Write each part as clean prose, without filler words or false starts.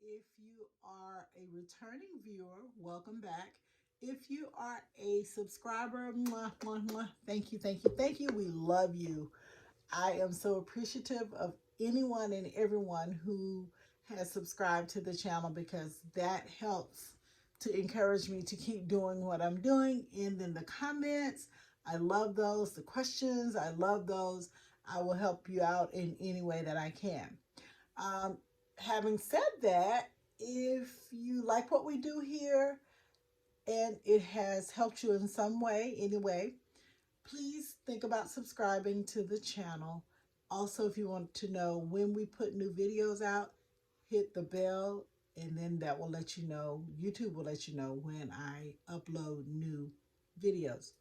If you are a returning viewer, welcome back. If you are a subscriber, mwah, mwah, mwah, thank you, thank you, thank you. We love you. I am so appreciative of anyone and everyone who has subscribed to the channel because that helps to encourage me to keep doing what I'm doing. And then the comments, I love those. The questions, I love those. I will help you out in any way that I can. Um, Having said that, if you like what we do here and it has helped you in some way, anyway, please think about subscribing to the channel. Also, if you want to know when we put new videos out, hit the bell and then that will let you know, YouTube will let you know when I upload new videos.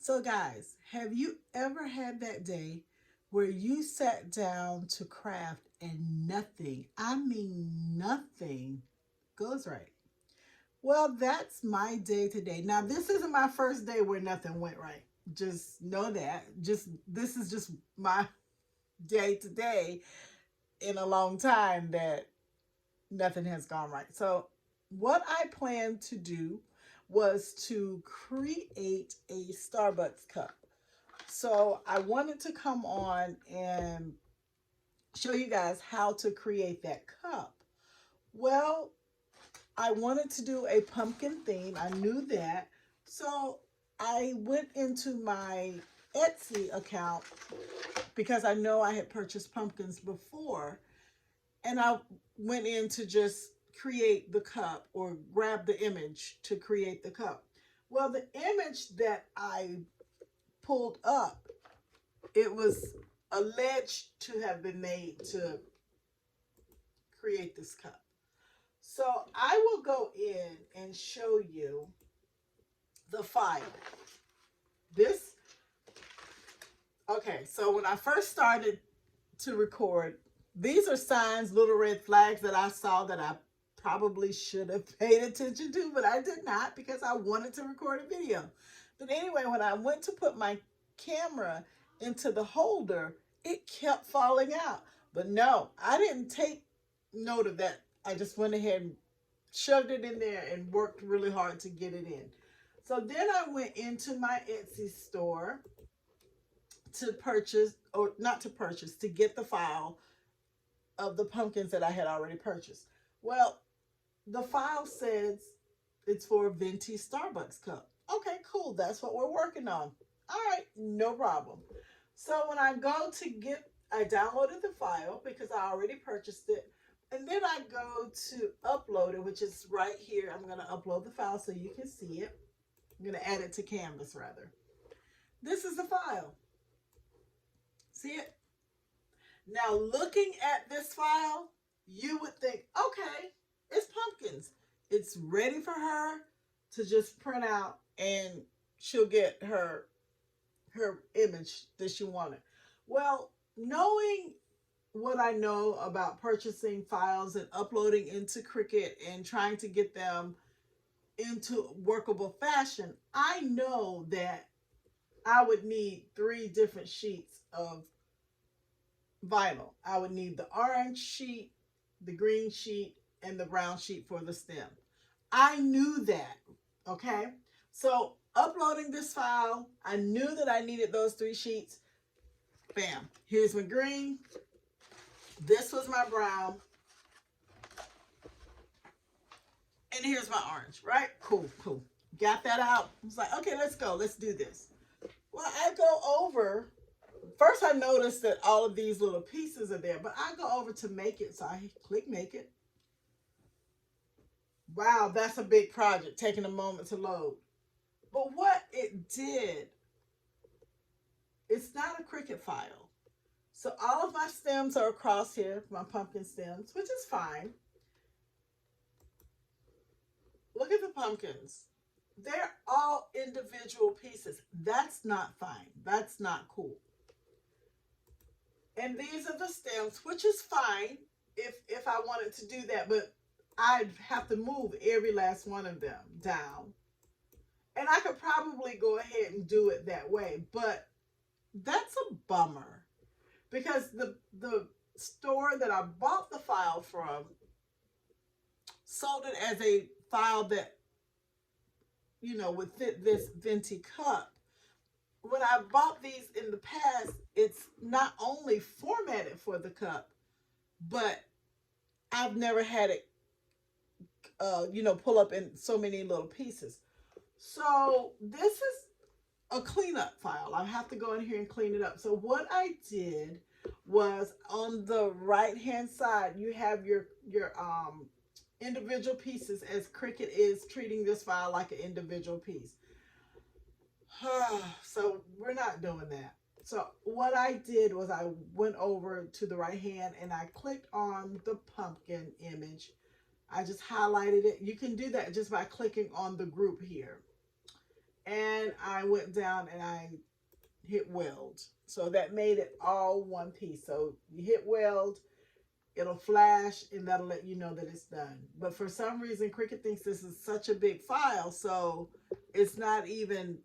So guys, have you ever had that day where you sat down to craft and nothing, I mean nothing, goes right? Well, that's my day today. Now, this isn't my first day where nothing went right. Just know that. Just this is just my day today in a long time that nothing has gone right. So, what I planned to do was to create a Starbucks cup. So, I wanted to come on and show you guys how to create that cup. Well, I wanted to do a pumpkin theme. I knew that. So I went into my Etsy account because I know I had purchased pumpkins before. And I went in to just create the cup or grab the image to create the cup. Well, the image that I pulled up, it was alleged to have been made to create this cup. So I will go in and show you the file. This, okay, so when I first started to record, these are signs, little red flags that I saw that I probably should have paid attention to, but I did not because I wanted to record a video. But anyway, when I went to put my camera into the holder, it kept falling out. But no, I didn't take note of that. I just went ahead and shoved it in there and worked really hard to get it in. So then I went into my Etsy store to purchase, or not to purchase, to get the file of the pumpkins that I had already purchased. Well, the file says it's for a venti Starbucks cup. Okay, cool. That's what we're working on. All right, no problem. So when I go to get, I downloaded the file because I already purchased it. And then I go to upload it, which is right here. I'm going to upload the file so you can see it. I'm going to add it to Canvas rather. This is the file. See it? Now looking at this file, you would think, okay, it's pumpkins. It's ready for her to just print out and she'll get her image that she wanted. Well, knowing what I know about purchasing files and uploading into Cricuit and trying to get them into workable fashion, I know that I would need 3 different sheets of vinyl. I would need the orange sheet, the green sheet, and the brown sheet for the stem. I knew that, okay? So uploading this file, I knew that I needed those 3 sheets. Bam, here's my green. This was my brown. And here's my orange, right? Cool, cool. Got that out. I was like, okay, let's go. Let's do this. Well, I go over. First, I noticed that all of these little pieces are there, but I go over to make it. So I click make it. Wow, that's a big project, taking a moment to load. But what it did, it's not a Cricut file. So all of my stems are across here, my pumpkin stems, which is fine. Look at the pumpkins. They're all individual pieces. That's not fine. That's not cool. And these are the stems, which is fine if I wanted to do that, but I'd have to move every last one of them down. And I could probably go ahead and do it that way, but that's a bummer because the store that I bought the file from sold it as a file that, you know, would fit this venti cup. When I bought these in the past, it's not only formatted for the cup, but I've never had it, you know, pull up in so many little pieces. So this is a cleanup file. I have to go in here and clean it up. So what I did was, on the right hand side, you have your individual pieces, as Cricut is treating this file like an individual piece. So we're not doing that. So what I did was I went over to the right hand and I clicked on the pumpkin image. I just highlighted it. You can do that just by clicking on the group here. And I went down and I hit weld. So that made it all one piece. So you hit weld, it'll flash, and that'll let you know that it's done. But for some reason, Cricut thinks this is such a big file, so it's not even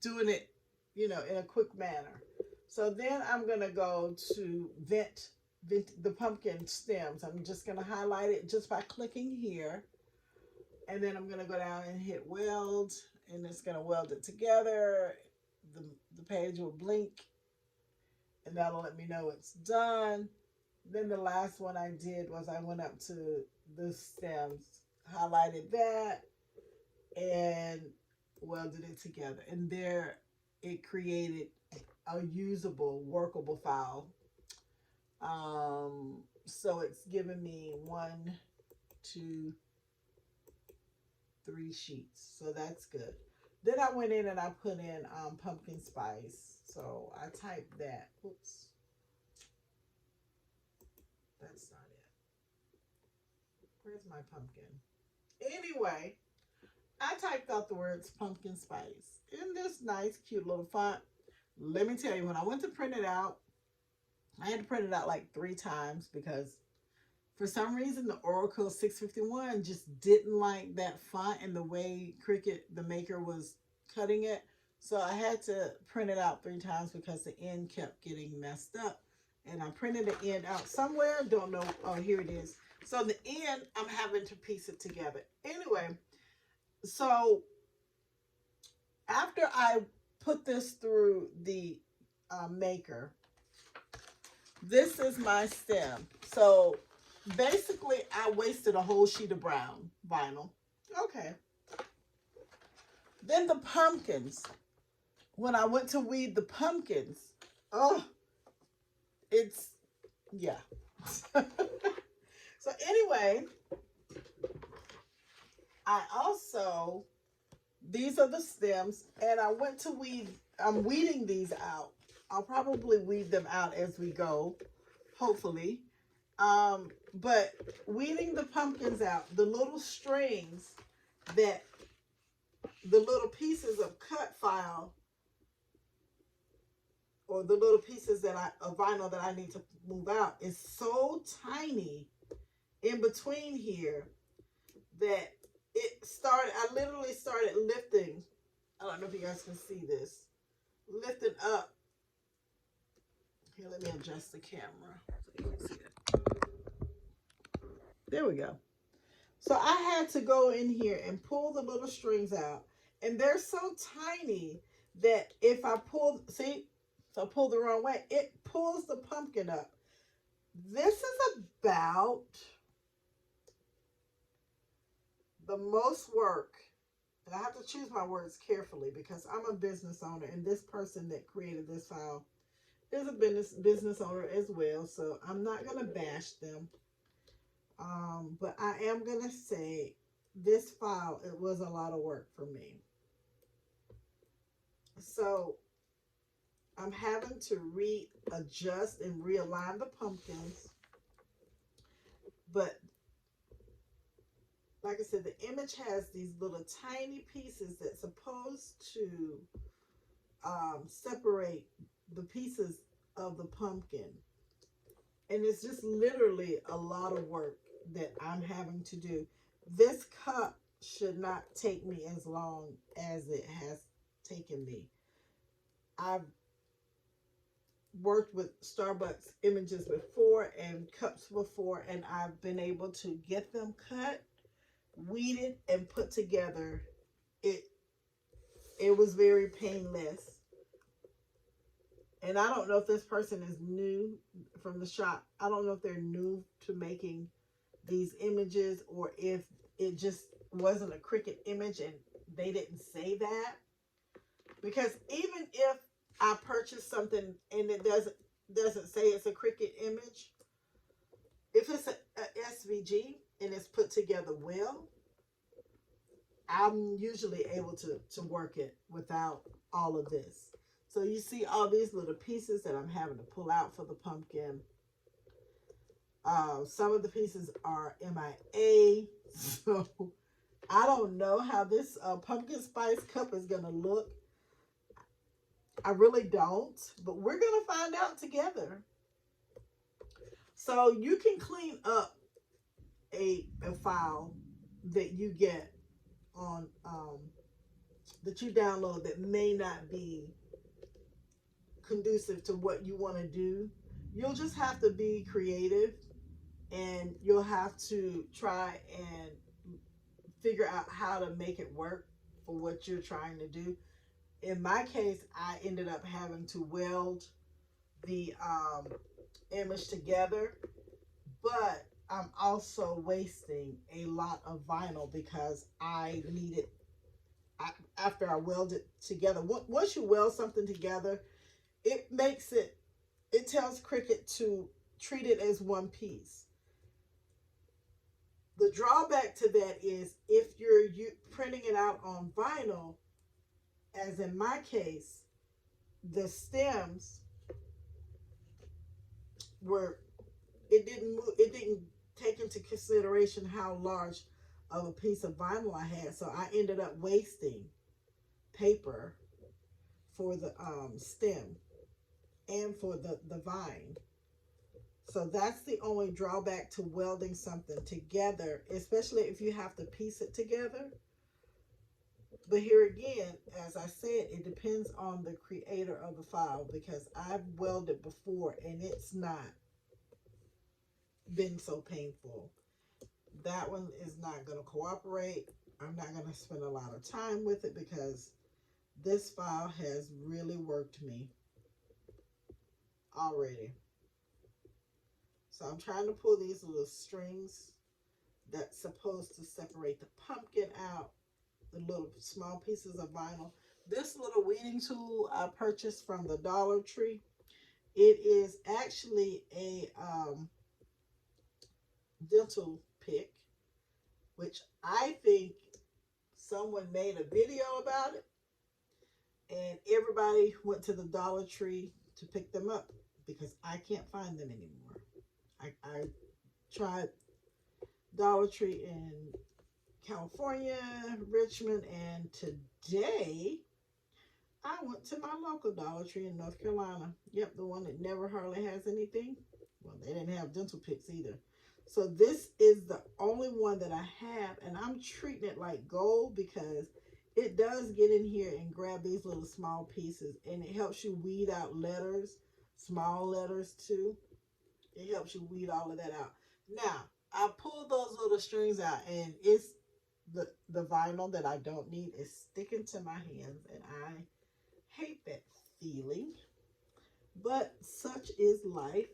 doing it, you know, in a quick manner. So then I'm going to go to vent the pumpkin stems. I'm just going to highlight it just by clicking here. And then I'm going to go down and hit weld, and it's going to weld it together. The page will blink, and that'll let me know it's done. Then the last one I did was I went up to the stems, highlighted that, and welded it together. And there it created a usable, workable file. So it's given me 1, 2, 3 sheets. So that's good. Then I went in and I put in pumpkin spice. So I typed that. Oops. That's not it. Where's my pumpkin? Anyway, I typed out the words pumpkin spice in this nice, cute little font. Let me tell you, when I went to print it out, I had to print it out like 3 times because for some reason the Oracle 651 just didn't like that font and the way Cricut, the maker, was cutting it. So I had to print it out 3 times because the end kept getting messed up. And I printed the end out somewhere. Don't know. Oh, here it is. So the end, I'm having to piece it together. Anyway, so after I put this through the maker, this is my stem. So basically, I wasted a whole sheet of brown vinyl. Okay. Then the pumpkins. When I went to weed the pumpkins, oh, it's, yeah. So anyway, I also, these are the stems, and I went to weed, I'm weeding these out. I'll probably weed them out as we go, hopefully. But weeding the pumpkins out, the little strings that, the little pieces of cut file, or the little pieces that of vinyl that I need to move out, is so tiny in between here that it started, I literally started lifting. I don't know if you guys can see this. Lifting up. Here, let me adjust the camera so you can see it. There we go. So I had to go in here and pull the little strings out. And they're so tiny that if I pull, see, so I pull the wrong way, it pulls the pumpkin up. This is about the most work, and I have to choose my words carefully because I'm a business owner, and this person that created this file is a business owner as well, so I'm not going to bash them. But I am going to say this file, it was a lot of work for me. So I'm having to readjust and realign the pumpkins. But like I said, the image has these little tiny pieces that's supposed to separate the pieces of the pumpkin. And it's just literally a lot of work that I'm having to do. This cup should not take me as long as it has taken me. I've worked with Starbucks images before and cups before, and I've been able to get them cut, weeded, and put together. It it was very painless. And I don't know if this person is new from the shop. I don't know if they're new to making these images or if it just wasn't a Cricut image and they didn't say that. Because even if I purchase something and it doesn't say it's a Cricut image, if it's a SVG and it's put together well, I'm usually able to work it without all of this. So you see all these little pieces that I'm having to pull out for the pumpkin. Some of the pieces are MIA. So I don't know how this pumpkin spice cup is going to look. I really don't. But we're going to find out together. So you can clean up a file that you get on that you download that may not be conducive to what you want to do. You'll just have to be creative, and you'll have to try and figure out how to make it work for what you're trying to do. In my case, I ended up having to weld the image together, but I'm also wasting a lot of vinyl because I needed, after I weld it together, once you weld something together, it makes it, it tells Cricut to treat it as one piece. The drawback to that is if you're printing it out on vinyl, as in my case, the stems were, it didn't take into consideration how large of a piece of vinyl I had. So I ended up wasting paper for the stem and for the vine. So that's the only drawback to welding something together, especially if you have to piece it together. But here again, as I said, it depends on the creator of the file, because I've welded before and it's not been so painful. That one is not going to cooperate. I'm not going to spend a lot of time with it because this file has really worked me already. So I'm trying to pull these little strings that's supposed to separate the pumpkin out, the little small pieces of vinyl. This little weeding tool I purchased from the Dollar Tree. It is actually a dental pick, which I think someone made a video about it, and everybody went to the Dollar Tree to pick them up because I can't find them anymore. I tried Dollar Tree in California, Richmond, and today I went to my local Dollar Tree in North Carolina. Yep, the one that never hardly has anything. Well, they didn't have dental picks either. So this is the only one that I have, and I'm treating it like gold because it does get in here and grab these little small pieces, and it helps you weed out letters, small letters too. It helps you weed all of that out. Now, I pulled those little strings out, and it's the vinyl that I don't need is sticking to my hands, and I hate that feeling. But such is life.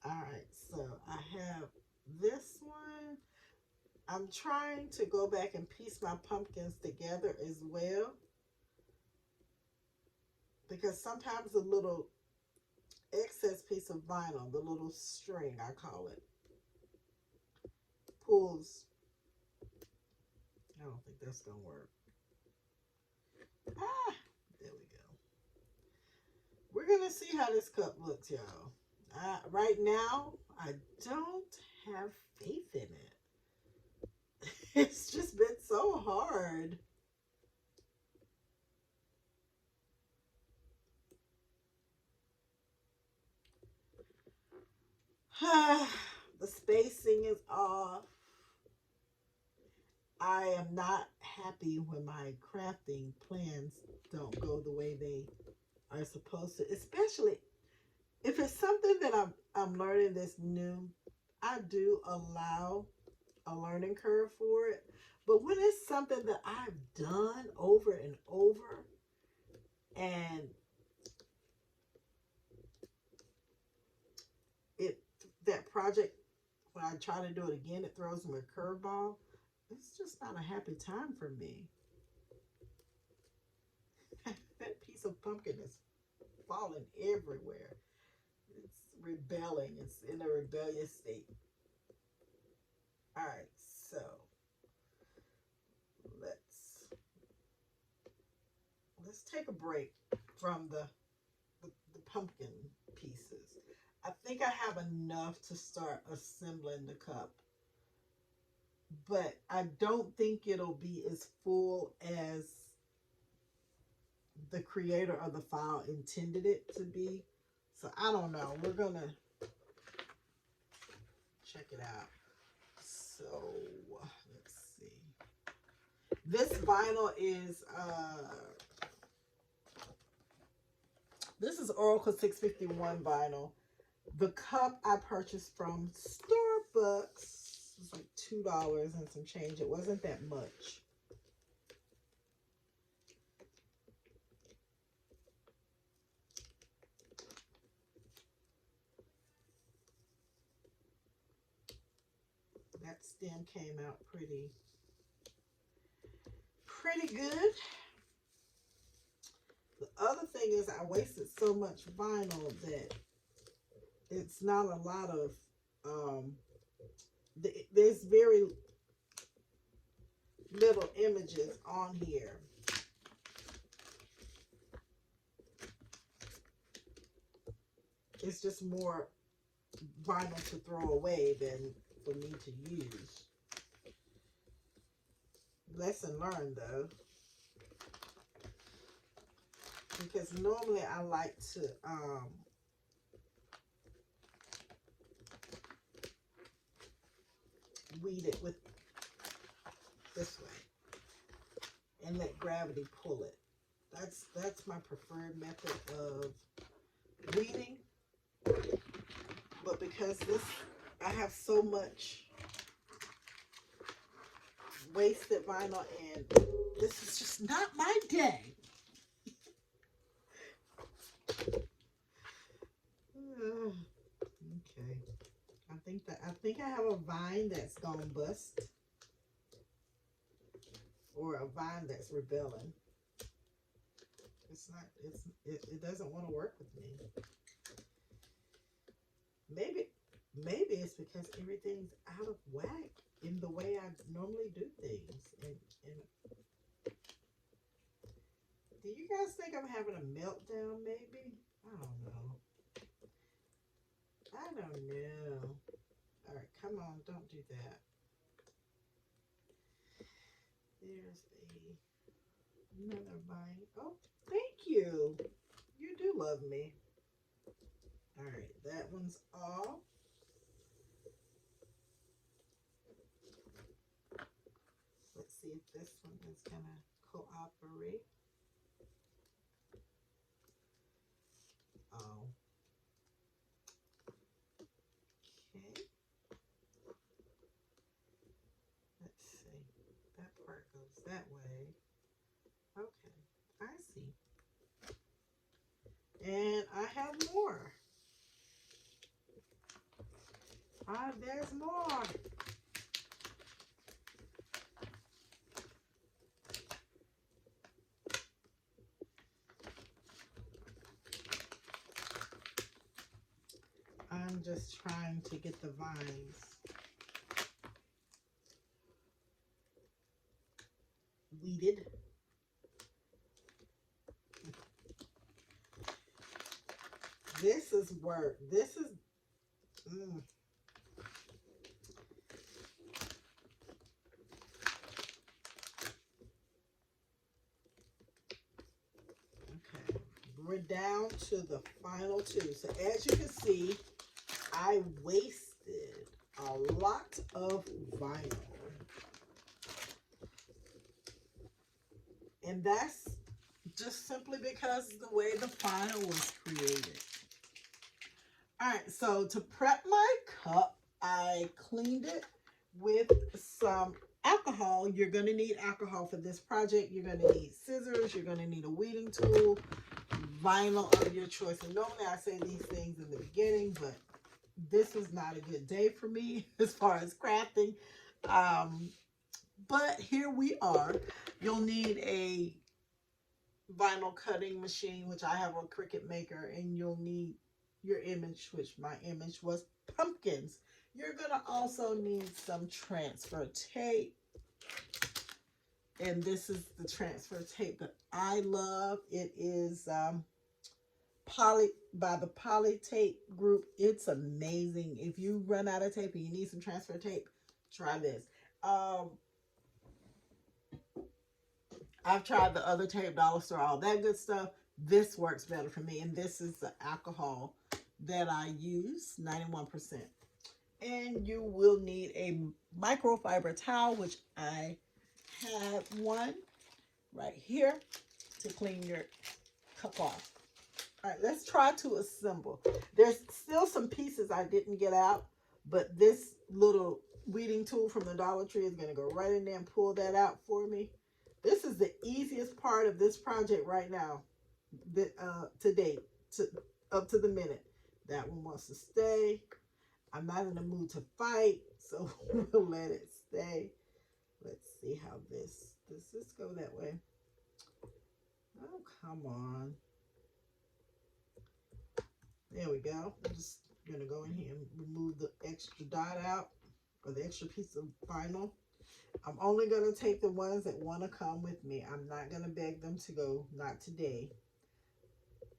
Alright, so I have this one. I'm trying to go back and piece my pumpkins together as well, because sometimes the little excess piece of vinyl, the little string I call it, pulls. I don't think that's gonna work. Ah, there we go. We're gonna see how this cup looks, y'all. Right now, I don't have faith in it. It's just been so hard. The spacing is off. I am not happy when my crafting plans don't go the way they are supposed to, especially if it's something that I'm learning that's new. I do allow a learning curve for it. But when it's something that I've done over and over, and that project, when I try to do it again, it throws me a curveball, it's just not a happy time for me. That piece of pumpkin is falling everywhere. It's rebelling. It's in a rebellious state. All right, so let's take a break from the pumpkin pieces. I think I have enough to start assembling the cup, but I don't think it'll be as full as the creator of the file intended it to be. So I don't know. We're gonna check it out. So let's see. This vinyl is this is Oracle 651 vinyl. The cup I purchased from Starbucks. It's like $2 and some change. It wasn't that much. That stem came out pretty good. The other thing is I wasted so much vinyl that it's not a lot of, there's very little images on here. It's just more vinyl to throw away than for me to use. Lesson learned though. Because normally I like to weed it with this way and let gravity pull it. That's my preferred method of weeding. But because I have so much wasted vinyl and this is just not my day. Okay. I think I have a vine that's gonna bust. Or a vine that's rebelling. It doesn't want to work with me. Maybe it's because everything's out of whack in the way I normally do things. And do you guys think I'm having a meltdown maybe? I don't know. All right, come on, don't do that. There's another vine. Oh, thank you. You do love me. All right, that one's off. Let's see if this one is going to cooperate. Oh. Okay. Let's see. That part goes that way. Okay, I see. And I have more. There's more. I'm just trying to get the vines weeded. This is work. This is okay. We're down to the final two. So as you can see, I wasted a lot of vinyl. And that's just simply because of the way the file was created. All right, so to prep my cup, I cleaned it with some alcohol. You're going to need alcohol for this project. You're going to need scissors. You're going to need a weeding tool, vinyl of your choice. And normally I say these things in the beginning, but this is not a good day for me as far as crafting. But here we are. You'll need a vinyl cutting machine, which I have a Cricut maker, and you'll need your image, which my image was pumpkins. You're going to also need some transfer tape. And this is the transfer tape that I love. It is by the Poly Tape Group. It's amazing. If you run out of tape and you need some transfer tape, try this. I've tried the other tape, Dollar Store, all that good stuff. This works better for me. And this is the alcohol that I use, 91%. And you will need a microfiber towel, which I have one right here to clean your cup off. All right, let's try to assemble. There's still some pieces I didn't get out, but this little weeding tool from the Dollar Tree is going to go right in there and pull that out for me. This is the easiest part of this project right now, to date, up to the minute. That one wants to stay. I'm not in the mood to fight, so we'll let it stay. Let's see how does this go that way? Oh, come on. There we go. I'm just going to go in here and remove the extra dot out, or the extra piece of vinyl. I'm only going to take the ones that want to come with me. I'm not going to beg them to go, not today.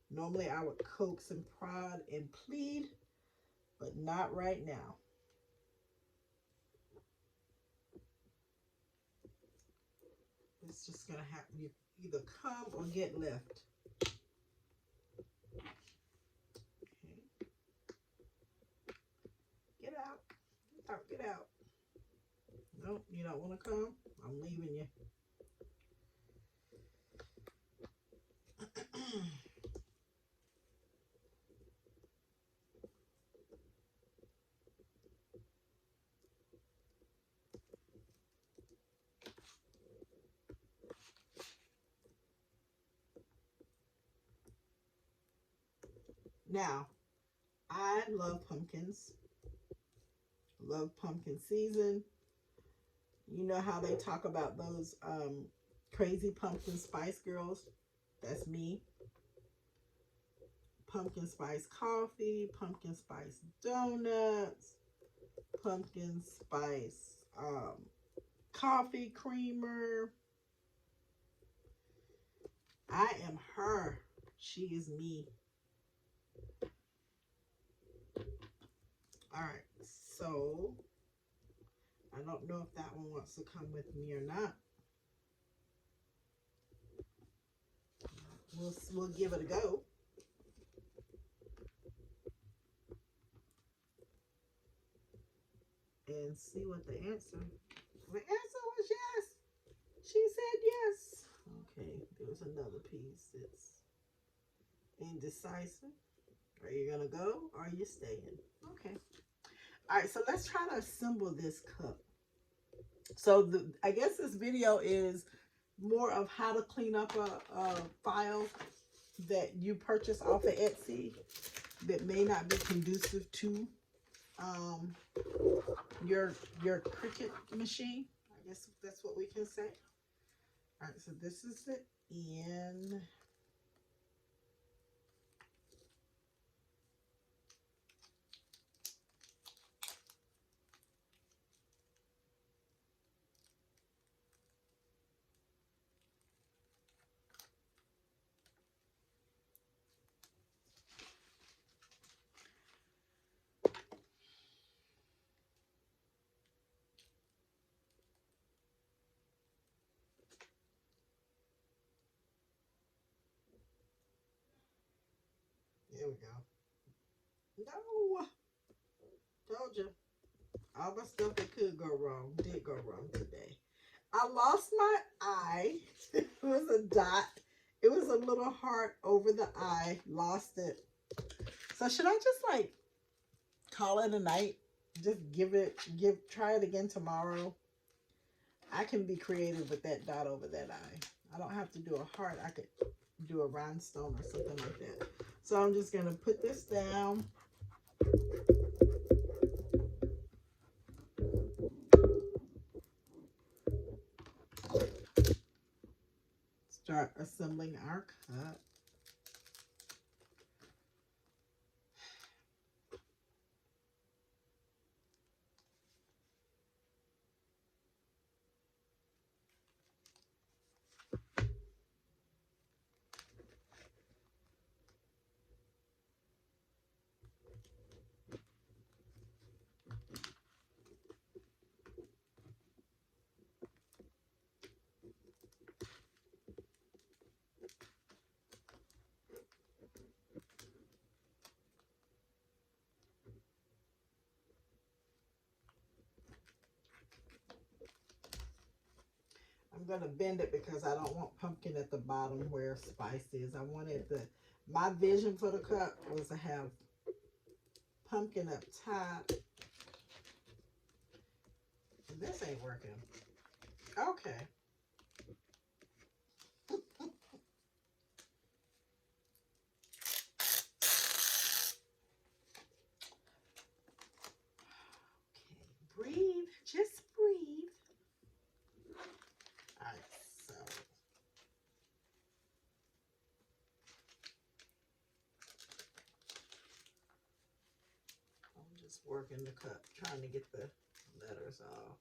Normally I would coax and prod and plead, but not right now. It's just going to have you either come or get left. Okay. Get out. Get out. Get out. Nope, you don't want to come? I'm leaving you. Now, I love pumpkins. Love pumpkin season. You know how they talk about those crazy pumpkin spice girls? That's me. Pumpkin spice coffee, pumpkin spice donuts, pumpkin spice coffee creamer. I am her. She is me. All right, so I don't know if that one wants to come with me or not. We'll give it a go. And see what the answer. The answer was yes. She said yes. Okay, there's another piece that's indecisive. Are you gonna go or are you staying? Okay. All right, so let's try to assemble this cup. So I guess this video is more of how to clean up a file that you purchase off of Etsy that may not be conducive to your Cricut machine. I guess that's what we can say. All right, so this is the end. There we go. No, told you. All the stuff that could go wrong did go wrong today. I lost my eye. It was a dot. It was a little heart over the eye. Lost it. So should I just like call it a night? Just try it again tomorrow. I can be creative with that dot over that eye. I don't have to do a heart. I could do a rhinestone or something like that. So I'm just going to put this down. Start assembling our cup. I'm going to bend it because I don't want pumpkin at the bottom where spice is. I wanted my vision for the cup was to have pumpkin up top. And this ain't working. Okay. Breathe. Just breathe. All right, so I'm just working the cup, trying to get the letters off.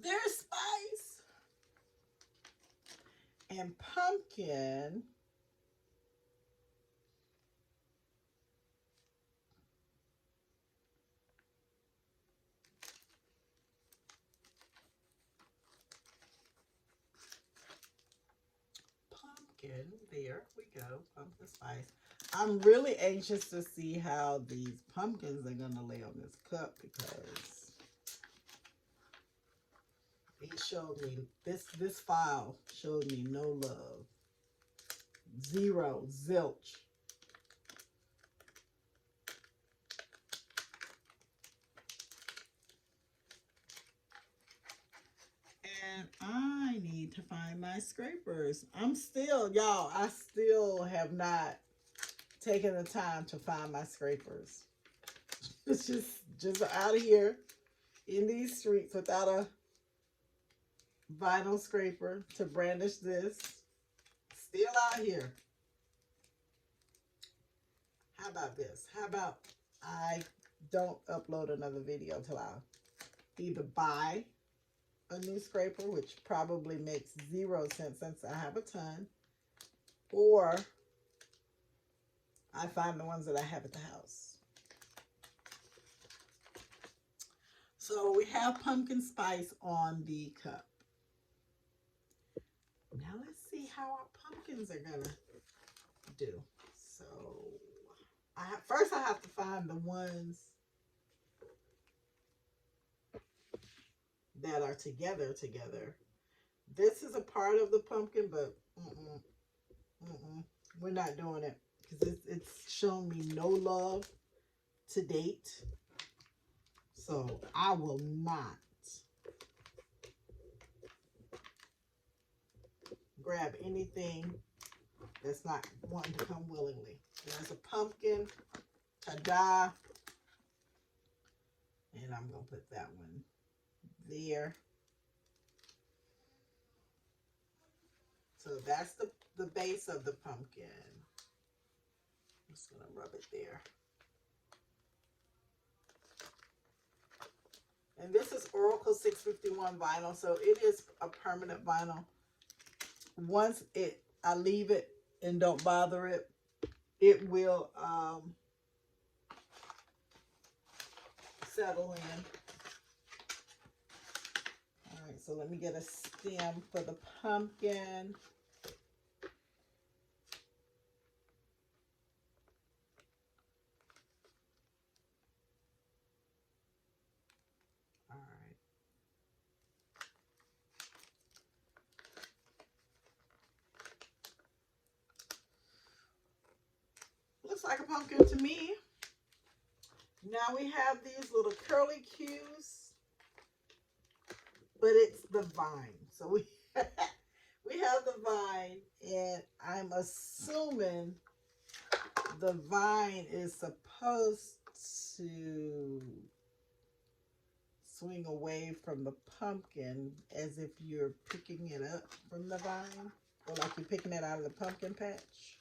There's spice and pumpkin. Pumpkin, there we go, pumpkin spice. I'm really anxious to see how these pumpkins are gonna lay on this cup because it showed me, this file showed me no love. Zero, zilch. And I need to find my scrapers. I'm still, y'all, I still have not taken the time to find my scrapers. It's just out of here in these streets without a vinyl scraper to brandish this. Still out here. How about this? How about I don't upload another video till I either buy a new scraper, which probably makes 0 sense since I have a ton, or I find the ones that I have at the house. So we have pumpkin spice on the cup. Now let's see how our pumpkins are gonna do. So first I have to find the ones that are together. This is a part of the pumpkin, but we're not doing it because it's shown me no love to date. So I will not grab anything that's not wanting to come willingly. There's a pumpkin, ta-da, and I'm going to put that one there. So that's the base of the pumpkin. just gonna rub it there. And this is Oracle 651 vinyl, so it is a permanent vinyl. Once I leave it and don't bother it, it will settle in. All right, so let me get a stem for the pumpkin. All right. Looks like a pumpkin to me. Now we have these little curly cues, but it's the vine. So we we have the vine, and I'm assuming the vine is supposed to swing away from the pumpkin as if you're picking it up from the vine, or like you're picking it out of the pumpkin patch.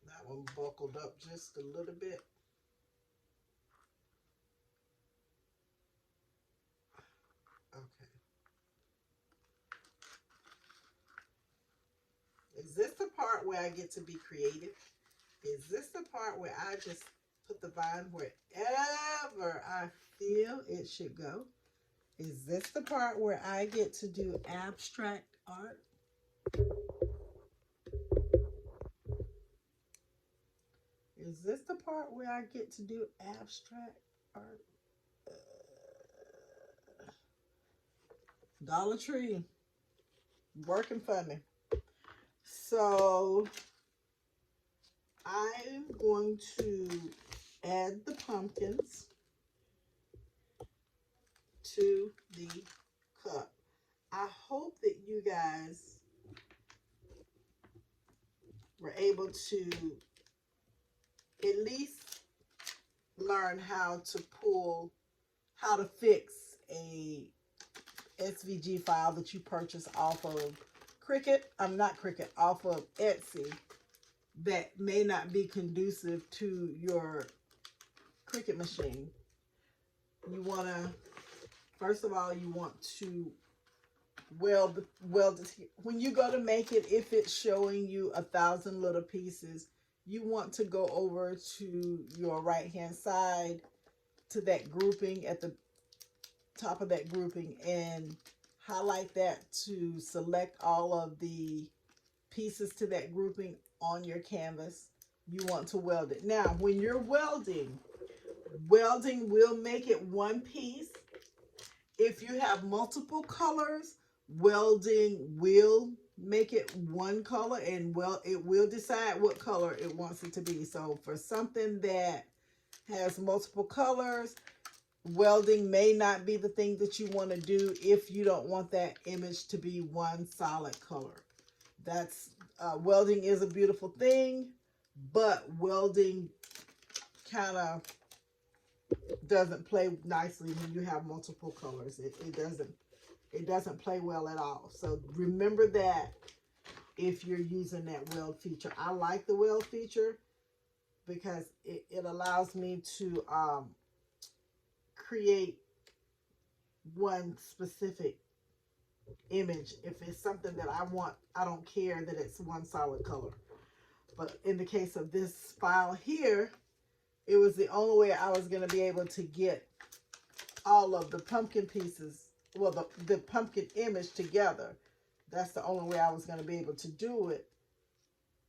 That one buckled up just a little bit. Okay. Is this the part where I get to be creative? Is this the part where I just put the vine wherever I feel it should go? Is this the part where I get to do abstract art? Is this the part where I get to do abstract art? Dollar Tree, working for me. So I'm going to add the pumpkins to the cup. I hope that you guys were able to at least learn how to fix a SVG file that you purchase off of Cricuit. Not Cricuit, off of Etsy, that may not be conducive to your Cricut machine. You want to, first of all, you want to weld it. When you go to make it, if it's showing you 1,000 little pieces, you want to go over to your right hand side to that grouping at the top of that grouping and highlight that to select all of the pieces to that grouping on your canvas. You want to weld it. Now, when you're welding will make it one piece. If you have multiple colors, welding will make it one color, and it will decide what color it wants it to be. So for something that has multiple colors, welding may not be the thing that you want to do if you don't want that image to be one solid color. That's welding is a beautiful thing, but welding kind of doesn't play nicely when you have multiple colors. It doesn't play well at all. So remember that if you're using that weld feature. I like the weld feature because it allows me to create one specific image. If it's something that I want, I don't care that it's one solid color. But in the case of this file here, it was the only way I was going to be able to get all of the pumpkin pieces, well, the pumpkin image together. That's the only way I was going to be able to do it,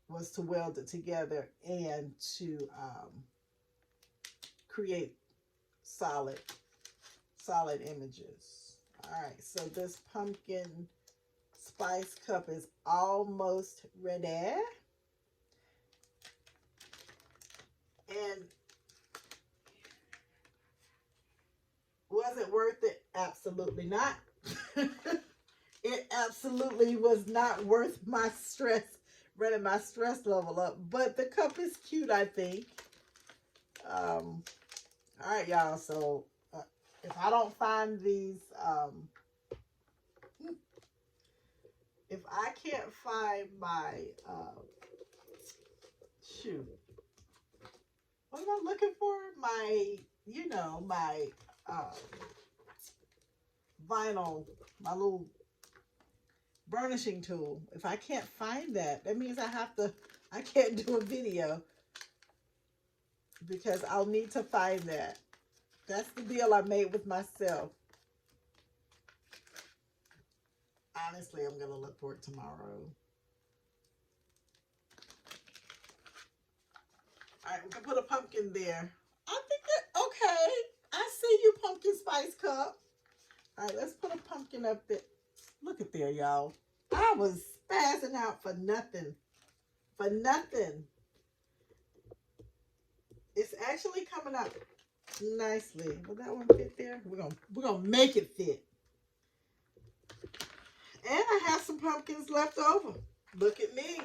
was to weld it together and to create solid images. All right, so this pumpkin spice cup is almost ready. And was it worth it? Absolutely not. It absolutely was not worth my stress, running my stress level up. But the cup is cute, I think. All right, y'all. So if I don't find these if I can't find my, shoot, what am I looking for? My, you know, my vinyl, my little burnishing tool. If I can't find that, that means I can't do a video because I'll need to find that. That's the deal I made with myself. Honestly, I'm going to look for it tomorrow. All right, we can put a pumpkin there. I think that, okay. I see you, pumpkin spice cup. All right, let's put a pumpkin up there. Look at there, y'all. I was spazzing out for nothing. For nothing. It's actually coming out nicely. Will that one fit there? We're gonna make it fit. And I have some pumpkins left over. Look at me.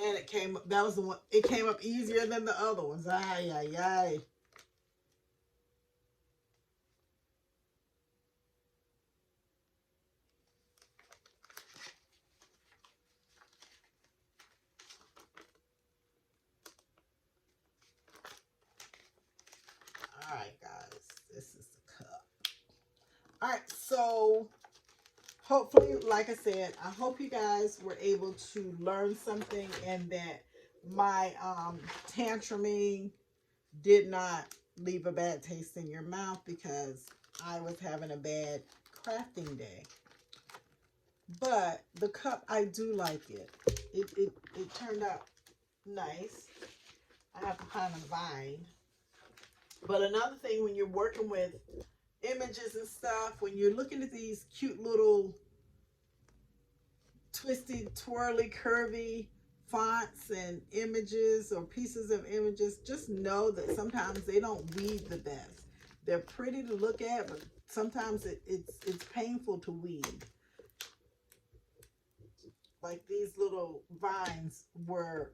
And it came up, that was the one, it came up easier than the other ones. Ay, ay, ay. All right, guys, this is the cup. All right, so hopefully, like I said, I hope you guys were able to learn something and that my tantruming did not leave a bad taste in your mouth because I was having a bad crafting day. But the cup, I do like it. It turned out nice. I have to find a vine. But another thing, when you're working with images and stuff, when you're looking at these cute little twisty, twirly, curvy fonts and images or pieces of images, just know that sometimes they don't weave the best. They're pretty to look at, but sometimes it's painful to weave. Like these little vines were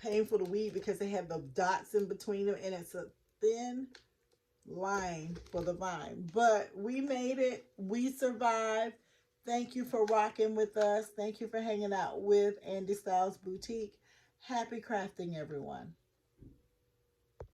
painful to weave because they have the dots in between them and it's a thin line for the vine. But we made it. We survived. Thank you for rocking with us. Thank you for hanging out with Andy Styles Boutique. Happy crafting, everyone.